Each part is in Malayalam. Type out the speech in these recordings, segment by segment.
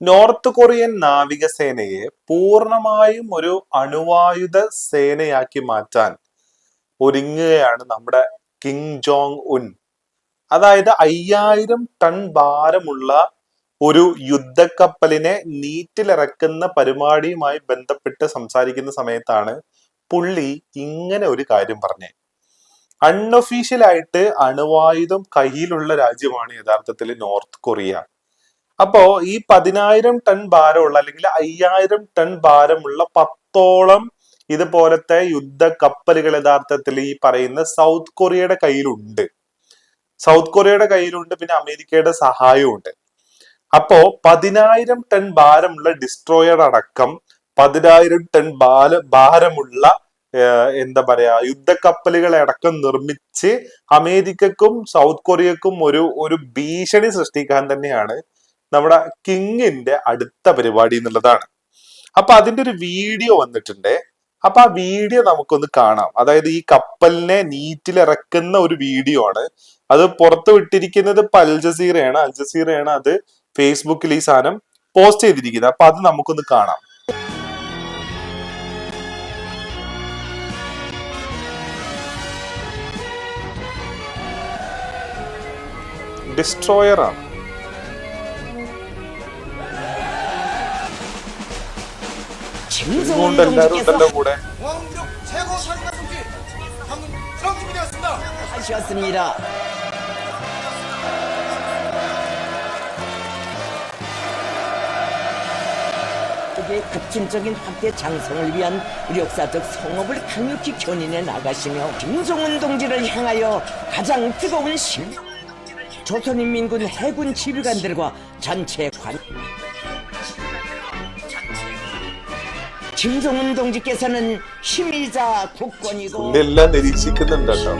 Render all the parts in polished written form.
നോർത്ത് കൊറിയൻ നാവികസേനയെ പൂർണ്ണമായും ഒരു അണുവായുധ സേനയാക്കി മാറ്റാൻ ഒരുങ്ങുകയാണ് നമ്മുടെ കിം ജോങ് ഉൻ. അതായത് 5000 ടൺ ഭാരമുള്ള ഒരു യുദ്ധക്കപ്പലിനെ നീറ്റിലിറക്കുന്ന പരിപാടിയുമായി ബന്ധപ്പെട്ട് സംസാരിക്കുന്ന സമയത്താണ് പുള്ളി ഇങ്ങനെ ഒരു കാര്യം പറഞ്ഞത്. അൺഒഫീഷ്യലായിട്ട് അണുവായുധം കയ്യിലുള്ള രാജ്യമാണ് യഥാർത്ഥത്തിൽ നോർത്ത് കൊറിയ. അപ്പോ ഈ 10,000 ടൺ ഭാരമുള്ള അല്ലെങ്കിൽ 5000 ടൺ ഭാരമുള്ള 10ഓളം ഇതുപോലത്തെ യുദ്ധ കപ്പലുകൾ യഥാർത്ഥത്തിൽ ഈ പറയുന്ന സൗത്ത് കൊറിയയുടെ കയ്യിലുണ്ട്. പിന്നെ അമേരിക്കയുടെ സഹായവും ഉണ്ട്. അപ്പോ 10,000 ടൺ ഭാരമുള്ള ഡിസ്ട്രോയർ അടക്കം 10,000 ടൺ ഭാരമുള്ള എന്താ പറയാ യുദ്ധക്കപ്പലുകളെ അടക്കം നിർമ്മിച്ച് അമേരിക്കക്കും സൗത്ത് കൊറിയക്കും ഒരു ഭീഷണി സൃഷ്ടിക്കാൻ തന്നെയാണ് നമ്മുടെ കിങ്ങിന്റെ അടുത്ത പരിപാടി എന്നുള്ളതാണ്. അപ്പൊ അതിന്റെ ഒരു വീഡിയോ വന്നിട്ടുണ്ട്. അപ്പൊ ആ വീഡിയോ നമുക്കൊന്ന് കാണാം. അതായത് ഈ കപ്പലിനെ നീറ്റിലിറക്കുന്ന ഒരു വീഡിയോ ആണ്. അത് പുറത്തു വിട്ടിരിക്കുന്നത് ഇപ്പൊ അൽ ജസീറയാണ് അത് ഫേസ്ബുക്കിൽ ഈ സാധനം പോസ്റ്റ് ചെയ്തിരിക്കുന്നത്. അപ്പൊ അത് നമുക്കൊന്ന് കാണാം. ഡിസ്ട്രോയർ ആണ്. ഇതുകൊണ്ട് എല്ലാരും ഉണ്ടല്ലോ കൂടെ. 급진적인 확대 장성을 위한 역사적 성업을 강력히 견인해 나가시며 김정은 동지를 향하여 가장 뜨거운 조선인민군 해군 지휘관들과 전체 김정은 동지께서는 힘이자 국권이고 എല്ലാം നിരീക്ഷിക്കുന്നുണ്ടല്ലോ.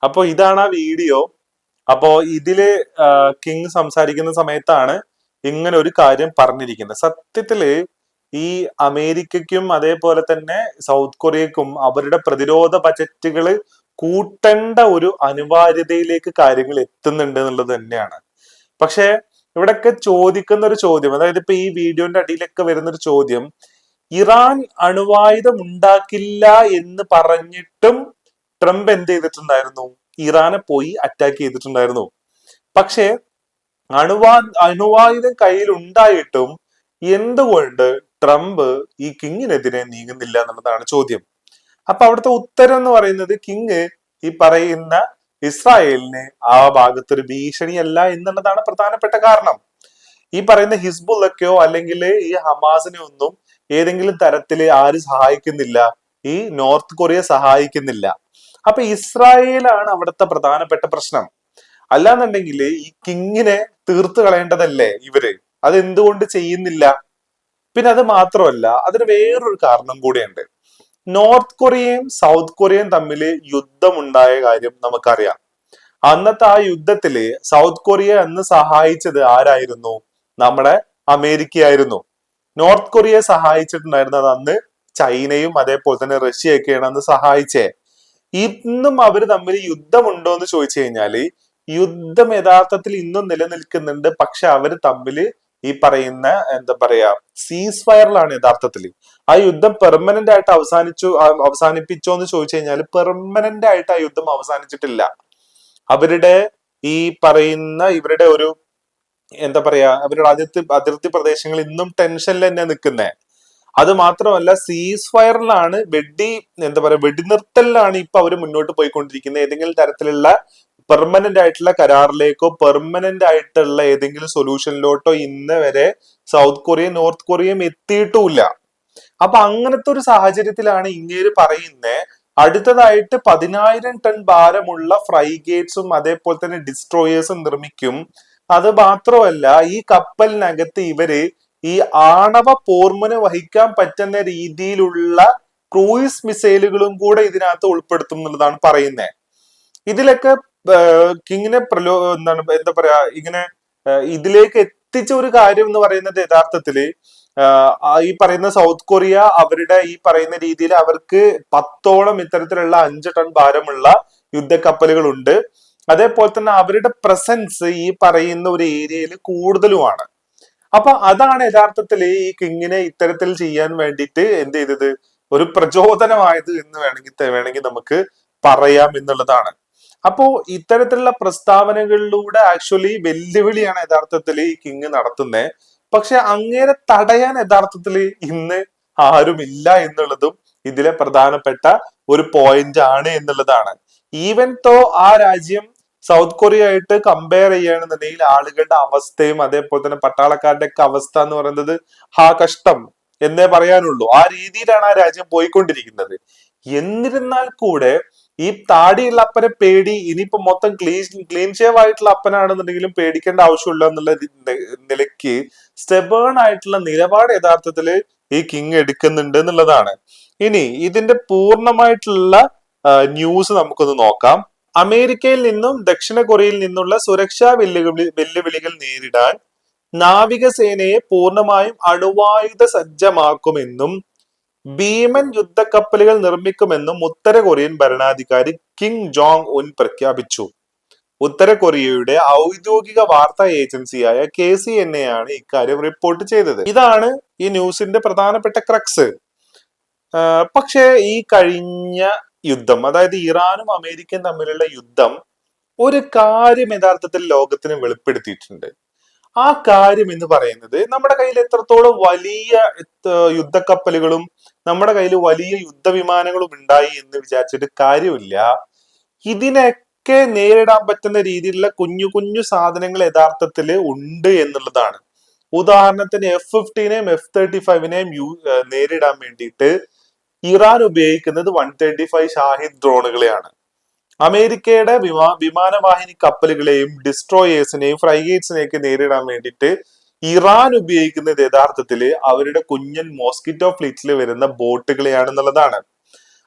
അപ്പൊ ഇതാണ് ആ വീഡിയോ. അപ്പോ ഇതില് കിങ് സംസാരിക്കുന്ന സമയത്താണ് ഇങ്ങനെ ഒരു കാര്യം പറഞ്ഞിരിക്കുന്നത്. സത്യത്തില് ഈ അമേരിക്കയ്ക്കും അതേപോലെ തന്നെ സൗത്ത് കൊറിയക്കും അവരുടെ പ്രതിരോധ ബജറ്റുകള് കൂട്ടേണ്ട ഒരു അനിവാര്യതയിലേക്ക് കാര്യങ്ങൾ എത്തുന്നുണ്ട് എന്നുള്ളത് തന്നെയാണ്. പക്ഷെ ഇവിടൊക്കെ ചോദിക്കുന്ന ഒരു ചോദ്യം, അതായത് ഇപ്പൊ ഈ വീഡിയോന്റെ അടിയിലൊക്കെ വരുന്ന ഒരു ചോദ്യം, ഇറാൻ അണുവായുധം ഉണ്ടാക്കില്ല എന്ന് പറഞ്ഞിട്ടും ട്രംപ് എന്ത് ചെയ്തിട്ടുണ്ടായിരുന്നു? ഇറാനെ പോയി അറ്റാക്ക് ചെയ്തിട്ടുണ്ടായിരുന്നു. പക്ഷെ അണുവായുധം കയ്യിൽ ഉണ്ടായിട്ടും എന്തുകൊണ്ട് ട്രംപ് ഈ കിങ്ങിനെതിരെ നീങ്ങുന്നില്ല എന്നുള്ളതാണ് ചോദ്യം. അപ്പൊ അവിടുത്തെ ഉത്തരം എന്ന് പറയുന്നത് കിങ് ഈ പറയുന്ന ഇസ്രായേലിന് ആ ഭാഗത്തൊരു ഭീഷണിയല്ല എന്നുള്ളതാണ് പ്രധാനപ്പെട്ട കാരണം. ഈ പറയുന്ന ഹിസ്ബുള്ളക്കോ അല്ലെങ്കിൽ ഈ ഹമാസിനെ ഒന്നും ഏതെങ്കിലും തരത്തില് ആര് സഹായിക്കുന്നില്ല? ഈ നോർത്ത് കൊറിയ സഹായിക്കുന്നില്ല. അപ്പൊ ഇസ്രായേലാണ് അവിടുത്തെ പ്രധാനപ്പെട്ട പ്രശ്നം. അല്ലാന്നുണ്ടെങ്കിൽ ഈ കിങ്ങിനെ തീർത്തു കളയേണ്ടതല്ലേ ഇവര്? അതെന്തുകൊണ്ട് ചെയ്യുന്നില്ല? പിന്നെ അത് മാത്രമല്ല, അതിന് വേറൊരു കാരണം കൂടിയുണ്ട്. നോർത്ത് കൊറിയയും സൗത്ത് കൊറിയയും തമ്മിൽ യുദ്ധമുണ്ടായ കാര്യം നമുക്കറിയാം. അന്നത്തെ ആ യുദ്ധത്തില് സൗത്ത് കൊറിയ അന്ന് സഹായിച്ചത് ആരായിരുന്നു? നമ്മുടെ അമേരിക്കയായിരുന്നു. നോർത്ത് കൊറിയയെ സഹായിച്ചിട്ടുണ്ടായിരുന്നത് അന്ന് ചൈനയും അതേപോലെ തന്നെ റഷ്യയൊക്കെയാണ് അന്ന് സഹായിച്ചേ. ഇന്നും അവര് തമ്മിൽ യുദ്ധമുണ്ടോ എന്ന് ചോദിച്ചു കഴിഞ്ഞാല് യുദ്ധം യഥാർത്ഥത്തിൽ ഇന്നും നിലനിൽക്കുന്നുണ്ട്. പക്ഷെ അവര് തമ്മില് ഈ പറയുന്ന എന്താ പറയാ സീസ് ഫയറിലാണ് യഥാർത്ഥത്തിൽ. ആ യുദ്ധം പെർമനന്റ് ആയിട്ട് അവസാനിപ്പിച്ചോ എന്ന് ചോദിച്ചു കഴിഞ്ഞാൽ പെർമനന്റ് ആയിട്ട് ആ യുദ്ധം അവസാനിച്ചിട്ടില്ല. അവരുടെ ഈ പറയുന്ന ഇവരുടെ ഒരു എന്താ പറയാ അവരുടെ അതിർത്തി പ്രദേശങ്ങൾ ഇന്നും ടെൻഷനിൽ തന്നെ നിൽക്കുന്നേ. അത് മാത്രമല്ല സീസ് ഫയറിലാണ് വെടിനിർത്തലിലാണ് ഇപ്പൊ അവര് മുന്നോട്ട് പോയിക്കൊണ്ടിരിക്കുന്നത്. ഏതെങ്കിലും തരത്തിലുള്ള പെർമനന്റ് ആയിട്ടുള്ള കരാറിലേക്കോ പെർമനന്റ് ആയിട്ടുള്ള ഏതെങ്കിലും സൊല്യൂഷനിലോട്ടോ ഇന്ന് വരെ സൗത്ത് കൊറിയയും നോർത്ത് കൊറിയയും എത്തിയിട്ടുമില്ല. അപ്പൊ അങ്ങനത്തെ ഒരു സാഹചര്യത്തിലാണ് ഇങ്ങേര് പറയുന്നത് അടുത്തതായിട്ട് 10,000 ടൺ ഭാരമുള്ള ഫ്രൈഗേറ്റ്സും അതേപോലെ തന്നെ ഡിസ്ട്രോയേഴ്സും നിർമ്മിക്കും. അത് മാത്രമല്ല ഈ കപ്പലിനകത്ത് ഇവര് ഈ ആണവ പോർമുന വഹിക്കാൻ പറ്റുന്ന രീതിയിലുള്ള ക്രൂയിസ് മിസൈലുകളും കൂടെ ഇതിനകത്ത് ഉൾപ്പെടുത്തും എന്നുള്ളതാണ് പറയുന്നത്. ഇതിലൊക്കെ കിങ്ങിനെ എന്താ പറയാ ഇങ്ങനെ ഇതിലേക്ക് എത്തിച്ച ഒരു കാര്യം എന്ന് പറയുന്നത് യഥാർത്ഥത്തില് ഈ പറയുന്ന സൗത്ത് കൊറിയ അവരുടെ ഈ പറയുന്ന രീതിയിൽ അവർക്ക് 10ഓളം ഇത്തരത്തിലുള്ള 5 ടൺ ഭാരമുള്ള യുദ്ധക്കപ്പലുകൾ ഉണ്ട്. അതേപോലെ തന്നെ അവരുടെ പ്രസൻസ് ഈ പറയുന്ന ഒരു ഏരിയയിൽ കൂടുതലുമാണ്. അപ്പൊ അതാണ് യഥാർത്ഥത്തിൽ ഈ കിങ്ങിനെ ഇത്തരത്തിൽ ചെയ്യാൻ വേണ്ടിയിട്ട് എന്ത് ചെയ്തത്, ഒരു പ്രചോദനമായത് എന്ന് വേണമെങ്കിൽ നമുക്ക് പറയാം എന്നുള്ളതാണ്. അപ്പോ ഇത്തരത്തിലുള്ള പ്രസ്താവനകളിലൂടെ ആക്ച്വലി വെല്ലുവിളിയാണ് യഥാർത്ഥത്തിൽ ഈ കിങ് നടത്തുന്നത്. പക്ഷെ അങ്ങേരെ തടയാൻ യഥാർത്ഥത്തിൽ ഇന്ന് ആരുമില്ല എന്നുള്ളതും ഇതിലെ പ്രധാനപ്പെട്ട ഒരു പോയിന്റ് ആണ് എന്നുള്ളതാണ്. ഈവൻ തോ ആ രാജ്യം സൗത്ത് കൊറിയ ആയിട്ട് കമ്പയർ ചെയ്യുകയാണെന്നുണ്ടെങ്കിൽ ആളുകളുടെ അവസ്ഥയും അതേപോലെ തന്നെ പട്ടാളക്കാരുടെ ഒക്കെ അവസ്ഥ എന്ന് പറയുന്നത് കഷ്ടം എന്നേ പറയാനുള്ളൂ. ആ രീതിയിലാണ് ആ രാജ്യം പോയിക്കൊണ്ടിരിക്കുന്നത്. എന്നിരുന്നാൽ കൂടെ ഈ താടിയുള്ള അപ്പനെ പേടി, ഇനിയിപ്പോ മൊത്തം ക്ലീൻ ഷേവ് ആയിട്ടുള്ള അപ്പനാണെന്നുണ്ടെങ്കിലും പേടിക്കേണ്ട ആവശ്യമില്ല എന്നുള്ള നിലയ്ക്ക് സ്റ്റെബേൺ ആയിട്ടുള്ള നിലപാട് യഥാർത്ഥത്തില് ഈ കിങ് എടുക്കുന്നുണ്ട് എന്നുള്ളതാണ്. ഇനി ഇതിന്റെ പൂർണ്ണമായിട്ടുള്ള ന്യൂസ് നമുക്കൊന്ന് നോക്കാം. അമേരിക്കയിൽ നിന്നും ദക്ഷിണ കൊറിയയിൽ നിന്നുള്ള സുരക്ഷാ വെല്ലുവിളികൾ നേരിടാൻ നാവികസേനയെ പൂർണ്ണമായും അണുവായുധ സജ്ജമാക്കുമെന്നും ഭീമൻ യുദ്ധക്കപ്പലുകൾ നിർമ്മിക്കുമെന്നും ഉത്തര കൊറിയൻ ഭരണാധികാരി കിം ജോങ് ഉൻ പ്രഖ്യാപിച്ചു. ഉത്തര കൊറിയയുടെ ഔദ്യോഗിക വാർത്താ ഏജൻസിയായ KCNA ആണ് ഇക്കാര്യം റിപ്പോർട്ട് ചെയ്തത്. ഇതാണ് ഈ ന്യൂസിന്റെ പ്രധാനപ്പെട്ട ക്രക്സ്. പക്ഷേ ഈ കഴിഞ്ഞ യുദ്ധം, അതായത് ഇറാനും അമേരിക്കയും തമ്മിലുള്ള യുദ്ധം ഒരു കാര്യം യഥാർത്ഥത്തിൽ ലോകത്തിന് വെളിപ്പെടുത്തിയിട്ടുണ്ട്. ആ കാര്യം എന്ന് പറയുന്നത് നമ്മുടെ കയ്യിൽ എത്രത്തോളം വലിയ യുദ്ധക്കപ്പലുകളും നമ്മുടെ കയ്യിൽ വലിയ യുദ്ധവിമാനങ്ങളും ഉണ്ടായി എന്ന് വിചാരിച്ചിട്ട് കാര്യമില്ല. ഇതിനൊക്കെ നേരിടാൻ പറ്റുന്ന രീതിയിലുള്ള കുഞ്ഞു കുഞ്ഞു സാധനങ്ങൾ യഥാർത്ഥത്തിൽ ഉണ്ട് എന്നുള്ളതാണ്. ഉദാഹരണത്തിന് F-15നെയും F-35നെയും നേരിടാൻ വേണ്ടിയിട്ട് ഇറാൻ ഉപയോഗിക്കുന്നത് 135 ഷാഹിദ് ഡ്രോണുകളെയാണ്. അമേരിക്കയുടെ വിമാനവാഹിനി കപ്പലുകളെയും ഡിസ്ട്രോയേഴ്സിനെയും ഫ്രൈഗേറ്റ്സിനെയൊക്കെ നേരിടാൻ വേണ്ടിയിട്ട് ഇറാൻ ഉപയോഗിക്കുന്നത് യഥാർത്ഥത്തിൽ അവരുടെ കുഞ്ഞൻ മോസ്കിറ്റോ ഫ്ലീറ്റ്സിൽ വരുന്ന ബോട്ടുകളെയാണെന്നുള്ളതാണ്.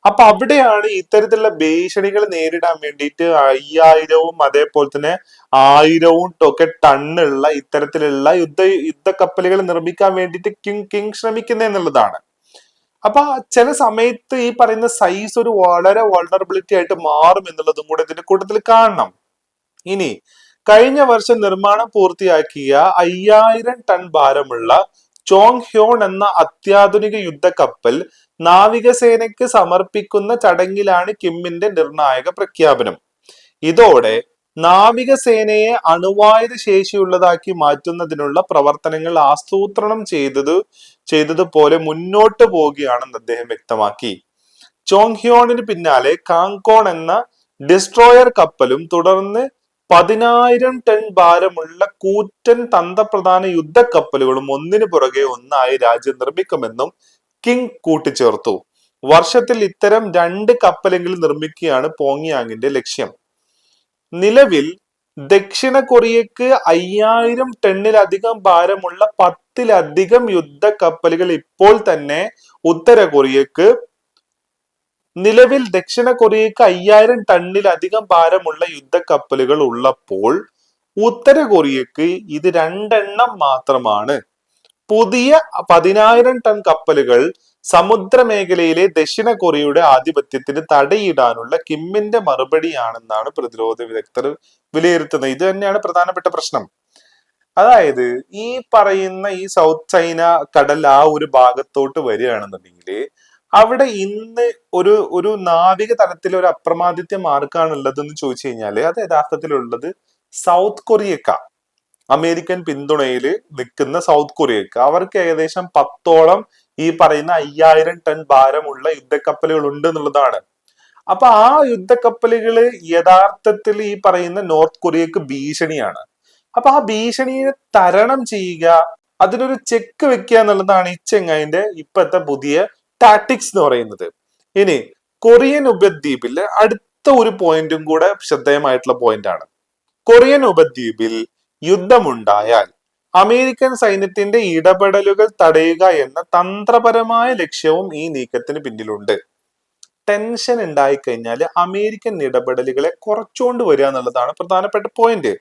അപ്പൊ അവിടെയാണ് ഇത്തരത്തിലുള്ള ഭീഷണികൾ നേരിടാൻ വേണ്ടിയിട്ട് 5000 അതേപോലെ തന്നെ 1000 ഒക്കെ ടണ്ണുള്ള ഇത്തരത്തിലുള്ള യുദ്ധക്കപ്പലുകൾ നിർമ്മിക്കാൻ വേണ്ടിയിട്ട് കിങ് ശ്രമിക്കുന്നത് എന്നുള്ളതാണ്. അപ്പൊ ചില സമയത്ത് ഈ പറയുന്ന സൈസ് ഒരു വളരെ വൾണറബിലിറ്റി ആയിട്ട് മാറും എന്നുള്ളതും കൂടെ ഇതിന്റെ കൂട്ടത്തിൽ കാണണം. ഇനി കഴിഞ്ഞ വർഷം നിർമ്മാണം പൂർത്തിയാക്കിയ 5000 ടൺ ഭാരമുള്ള ചോങ് ഹ്യോൺ എന്ന അത്യാധുനിക യുദ്ധക്കപ്പൽ നാവികസേനയ്ക്ക് സമർപ്പിക്കുന്ന ചടങ്ങിലാണ് കിമ്മിന്റെ നിർണായക പ്രഖ്യാപനം. ഇതോടെ നാവികസേനയെ അണുവായുധ ശേഷിയുള്ളതാക്കി മാറ്റുന്നതിനുള്ള പ്രവർത്തനങ്ങൾ ആസൂത്രണം ചെയ്തതുപോലെ മുന്നോട്ട് പോവുകയാണെന്ന് അദ്ദേഹം വ്യക്തമാക്കി. ചോങ് ഹ്യോണിന് പിന്നാലെ കാങ്കോൺ എന്ന ഡിസ്ട്രോയർ കപ്പലും തുടർന്ന് 10,000 ടൺ ഭാരമുള്ള കൂറ്റൻ തന്ത്രപ്രധാന യുദ്ധക്കപ്പലുകളും ഒന്നിനു പുറകെ ഒന്നായി രാജ്യം നിർമ്മിക്കുമെന്നും കിങ് കൂട്ടിച്ചേർത്തു. വർഷത്തിൽ ഇത്തരം 2 കപ്പലെങ്കിലും നിർമ്മിക്കുകയാണ് പോങ്യാങ്ങിന്റെ ലക്ഷ്യം. നിലവിൽ ദക്ഷിണ കൊറിയക്ക് 5000 ടണ്ണിലധികം ഭാരമുള്ള 10ലധികം യുദ്ധക്കപ്പലുകൾ ഇപ്പോൾ തന്നെ ഉത്തര കൊറിയക്ക് നിലവിൽ ദക്ഷിണ കൊറിയക്ക് 5000 ടണ്ണിലധികം ഭാരമുള്ള യുദ്ധക്കപ്പലുകൾ ഉള്ളപ്പോൾ ഉത്തര കൊറിയക്ക് ഇത് 2 എണ്ണം മാത്രമാണ്. പുതിയ 10,000 ടൺ കപ്പലുകൾ സമുദ്രമേഖലയിലെ ദക്ഷിണ കൊറിയയുടെ ആധിപത്യത്തിന് തടയിടാനുള്ള കിമ്മിന്റെ മറുപടിയാണെന്നാണ് പ്രതിരോധ വിദഗ്ധർ വിലയിരുത്തുന്നത്. ഇത് തന്നെയാണ് പ്രധാനപ്പെട്ട പ്രശ്നം. അതായത് ഈ പറയുന്ന ഈ സൗത്ത് ചൈന കടൽ ആ ഒരു ഭാഗത്തോട്ട് വരികയാണെന്നുണ്ടെങ്കിൽ അവിടെ ഇന്ന് ഒരു നാവിക തലത്തിൽ ഒരു അപ്രമാദിത്യം ആർക്കാണുള്ളത് എന്ന് ചോദിച്ചു കഴിഞ്ഞാല് അത് യഥാർത്ഥത്തിലുള്ളത് സൗത്ത് കൊറിയക്ക. അമേരിക്കൻ പിന്തുണയിൽ നിൽക്കുന്ന സൗത്ത് കൊറിയക്ക് അവർക്ക് ഏകദേശം 10ഓളം ഈ പറയുന്ന 5000 ടൺ ഭാരമുള്ള യുദ്ധക്കപ്പലുകൾ ഉണ്ട് എന്നുള്ളതാണ്. അപ്പൊ ആ യുദ്ധക്കപ്പലുകള് യഥാർത്ഥത്തിൽ ഈ പറയുന്ന നോർത്ത് കൊറിയക്ക് ഭീഷണിയാണ്. അപ്പൊ ആ ഭീഷണിയെ തരണം ചെയ്യുക, അതിനൊരു ചെക്ക് വെക്കുക എന്നുള്ളതാണ് ഈ ചെങ്ങായിന്റെ ഇപ്പോഴത്തെ പുതിയ ടാക്ടിക്സ് എന്ന് പറയുന്നത്. ഇനി കൊറിയൻ ഉപദ്വീപിൽ അടുത്ത ഒരു പോയിന്റും കൂടെ ശ്രദ്ധേയമായിട്ടുള്ള പോയിന്റ് ആണ്. കൊറിയൻ ഉപദ്വീപിൽ യുദ്ധമുണ്ടായാൽ അമേരിക്കൻ സൈന്യത്തിന്റെ ഇടപെടലുകൾ തടയുക എന്ന തന്ത്രപരമായ ലക്ഷ്യവും ഈ നീക്കത്തിന് പിന്നിലുണ്ട്. ടെൻഷൻ ഉണ്ടായിക്കഴിഞ്ഞാൽ അമേരിക്കൻ ഇടപെടലുകളെ കുറച്ചുകൊണ്ട് വരിക എന്നുള്ളതാണ് പ്രധാനപ്പെട്ട പോയിന്റ്.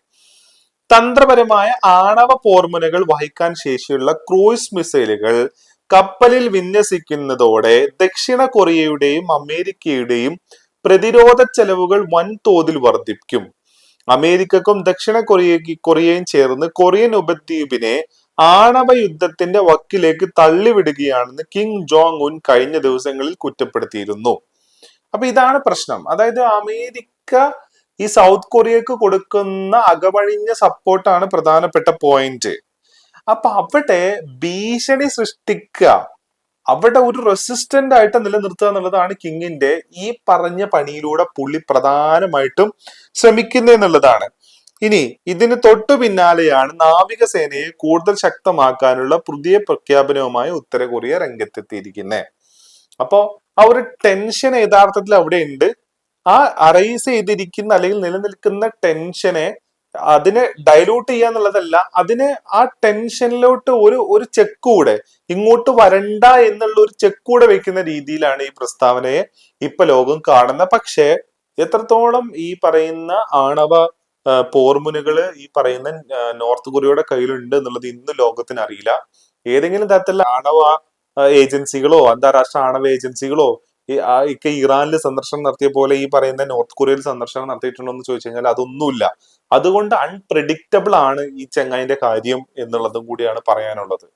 തന്ത്രപരമായ ആണവ പോർമുനകൾ വഹിക്കാൻ ശേഷിയുള്ള ക്രൂയിസ് മിസൈലുകൾ കപ്പലിൽ വിന്യസിക്കുന്നതോടെ ദക്ഷിണ കൊറിയയുടെയും അമേരിക്കയുടെയും പ്രതിരോധ ചെലവുകൾ വൻതോതിൽ വർദ്ധിക്കും. അമേരിക്കക്കും ദക്ഷിണ കൊറിയയും ചേർന്ന് കൊറിയൻ ഉപദ്വീപിനെ ആണവ യുദ്ധത്തിന്റെ വക്കിലേക്ക് തള്ളിവിടുകയാണെന്ന് കിം ജോങ് ഉൻ കഴിഞ്ഞ ദിവസങ്ങളിൽ കുറ്റപ്പെടുത്തിയിരുന്നു. അപ്പൊ ഇതാണ് പ്രശ്നം. അതായത് അമേരിക്ക ഈ സൗത്ത് കൊറിയക്ക് കൊടുക്കുന്ന അകമഴിഞ്ഞ സപ്പോർട്ടാണ് പ്രധാനപ്പെട്ട പോയിന്റ്. അപ്പൊ അവിടെ ഭീഷണി സൃഷ്ടിക്കുക, അവിടെ ഒരു റെസിസ്റ്റന്റ് ആയിട്ട് നിലനിർത്തുക എന്നുള്ളതാണ് കിങ്ങിന്റെ ഈ പറഞ്ഞ പണിയിലൂടെ പുള്ളി പ്രധാനമായിട്ടും ശ്രമിക്കുന്നതെന്നുള്ളതാണ്. ഇനി ഇതിന് തൊട്ടു പിന്നാലെയാണ് നാവികസേനയെ കൂടുതൽ ശക്തമാക്കാനുള്ള പുതിയ പ്രഖ്യാപനവുമായി ഉത്തര കൊറിയ രംഗത്തെത്തിയിരിക്കുന്നത്. അപ്പോ ആ ഒരു ടെൻഷൻ യഥാർത്ഥത്തിൽ അവിടെ ഉണ്ട്. ആ അറൈസ് ചെയ്തിരിക്കുന്ന അല്ലെങ്കിൽ നിലനിൽക്കുന്ന ടെൻഷനെ അതിനെ ഡൈലൂട്ട് ചെയ്യുക എന്നുള്ളതല്ല, അതിന് ആ ടെൻഷനിലോട്ട് ഒരു ചെക്ക് കൂടെ ഇങ്ങോട്ട് വരണ്ട എന്നുള്ള ഒരു ചെക്ക് കൂടെ വെക്കുന്ന രീതിയിലാണ് ഈ പ്രസ്താവനയെ ഇപ്പൊ ലോകം കാണുന്നത്. പക്ഷേ എത്രത്തോളം ഈ പറയുന്ന ആണവ പോർമുനകള് ഈ പറയുന്ന നോർത്ത് കൊറിയയുടെ കയ്യിലുണ്ട് എന്നുള്ളത് ഇന്ന് ലോകത്തിന് അറിയില്ല. ഏതെങ്കിലും തരത്തിലുള്ള ആണവ ഏജൻസികളോ അന്താരാഷ്ട്ര ആണവ ഏജൻസികളോ ഇക്കെ ഇറാനിൽ സന്ദർശനം നടത്തിയ പോലെ ഈ പറയുന്ന നോർത്ത് കൊറിയയിൽ സന്ദർശനം നടത്തിയിട്ടുണ്ടോ എന്ന് ചോദിച്ചു കഴിഞ്ഞാൽ അതൊന്നുമില്ല. അതുകൊണ്ട് അൺപ്രഡിക്റ്റബിൾ ആണ് ഈ ചെങ്ങായിന്റെ കാര്യം എന്നുള്ളതും കൂടിയാണ് പറയാനുള്ളത്.